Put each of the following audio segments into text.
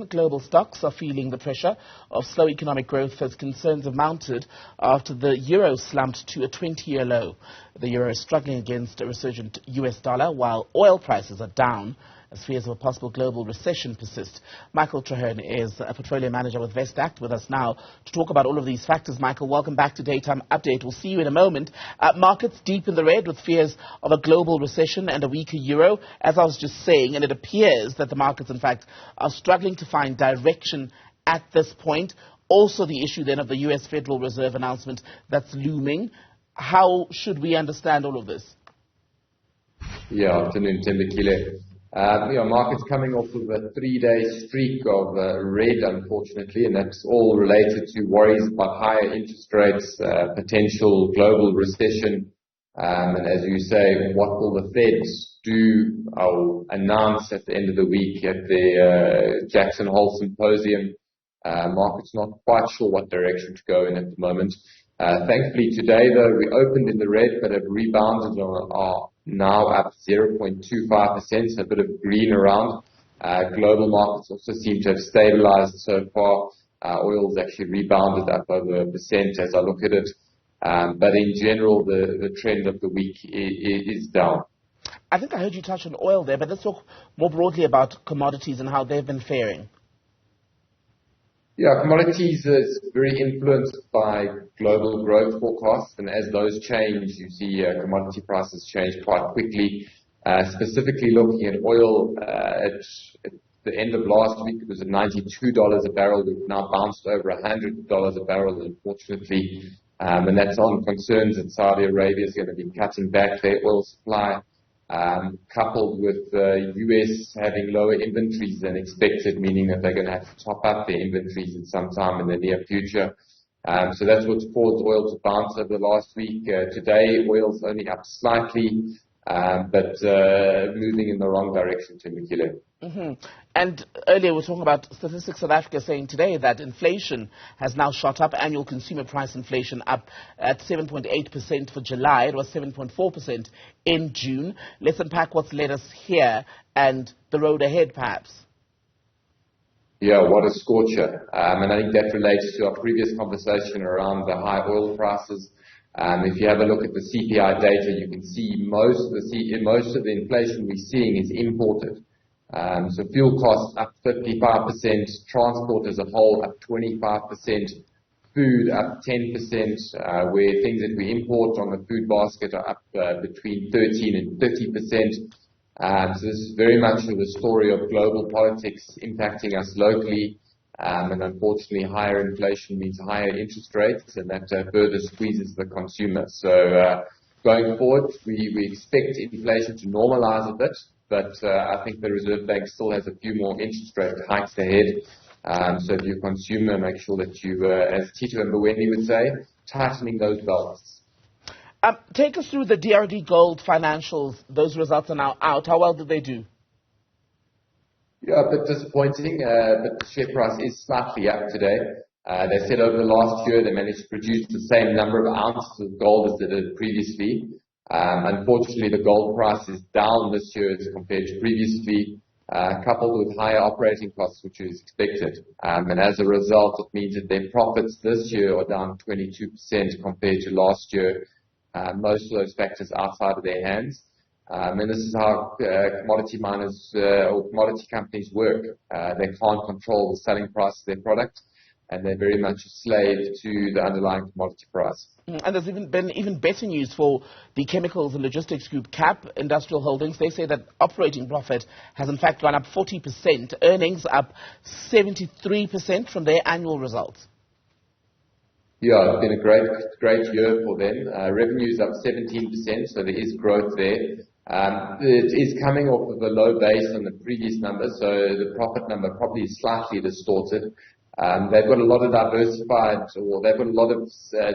Global stocks are feeling the pressure of slow economic growth as concerns have mounted after the euro slumped to a 20-year low. The euro is struggling against a resurgent US dollar, while oil prices are down as fears of a possible global recession persist. Michael Treherne is a portfolio manager with Vestact with us now to talk about all of these factors. Michael, welcome back to Daytime Update. We'll see you in a moment. Markets deep in the red with fears of a global recession and a weaker euro, as I was just saying, and it appears that the markets, in fact, are struggling to find direction at this point. Also the issue then of the US Federal Reserve announcement that's looming. How should we understand all of this? Yeah, afternoon, Tembekile. Markets coming off of a 3-day streak of red, unfortunately, and that's all related to worries about higher interest rates, potential global recession, and as you say, what will the Feds do or announce at the end of the week at the Jackson Hole Symposium. Markets not quite sure what direction to go in at the moment. Thankfully today, though, we opened in the red but have rebounded and are now up 0.25%, so a bit of green around. Global markets also seem to have stabilized so far. Oil's actually rebounded up over 1% as I look at it. But in general, the trend of the week is down. I think I heard you touch on oil there, but let's talk more broadly about commodities and how they've been faring. Yeah, commodities is very influenced by global growth forecasts, and as those change, you see commodity prices change quite quickly. Specifically looking at oil, at the end of last week, it was at $92 a barrel. We've now bounced over $100 a barrel, unfortunately, and that's on concerns that Saudi Arabia is going to be cutting back their oil supply. Coupled with the US having lower inventories than expected, meaning that they're going to have to top up their inventories in some time in the near future. So that's what's caused oil to bounce over the last week. Today, oil's only up slightly, but moving in the wrong direction, Tembekile. And earlier we were talking about Statistics South Africa saying today that inflation has now shot up, annual consumer price inflation up at 7.8% for July. It was 7.4% in June. Let's unpack what's led us here and the road ahead, perhaps. Yeah, what a scorcher. And I think that relates to our previous conversation around the high oil prices. If you have a look at the CPI data, you can see most of the inflation we're seeing is imported. So fuel costs up 55%, transport as a whole up 25%, food up 10%, where things that we import on the food basket are up between 13 and 30%. So this is very much the story of global politics impacting us locally, and unfortunately higher inflation means higher interest rates, and that further squeezes the consumer. So going forward, we expect inflation to normalize a bit, but I think the Reserve Bank still has a few more interest rate hikes ahead. So if you're a consumer, make sure that you, as Tito and Mboweni would say, tightening those belts. Take us through the DRD Gold financials. Those results are now out. How well did they do? Yeah, a bit disappointing, but the share price is slightly up today. They said over the last year they managed to produce the same number of ounces of gold as they did previously. Unfortunately, the gold price is down this year as compared to previously, coupled with higher operating costs, which is expected. And as a result, it means that their profits this year are down 22% compared to last year. Most of those factors outside of their hands. And this is how commodity miners or commodity companies work. They can't control the selling price of their product, and they're very much a slave to the underlying commodity price. And there's been better news for the chemicals and logistics group CAP Industrial Holdings. They say that operating profit has in fact gone up 40%, earnings up 73% from their annual results. Yeah, it's been a great year for them. Revenue's up 17%, so there is growth there. It is coming off of a low base on the previous number, so the profit number probably is slightly distorted. They've got a lot of they've got a lot of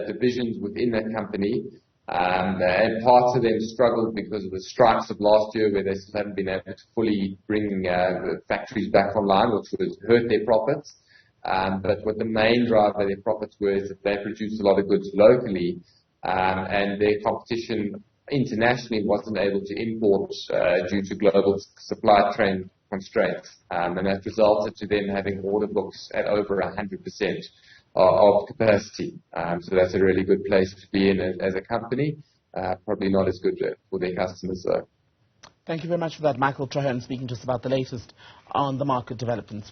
divisions within that company, and parts of them struggled because of the strikes of last year, where they still haven't been able to fully bring the factories back online, which would hurt their profits. But what the main driver of their profits were is that they produced a lot of goods locally, and their competition internationally wasn't able to import due to global supply chain constraints, and that resulted to them having order books at over 100% of capacity. So that's a really good place to be in as a company. Probably not as good for their customers though. Thank you very much for that, Michael Treherne, speaking to us about the latest on the market developments.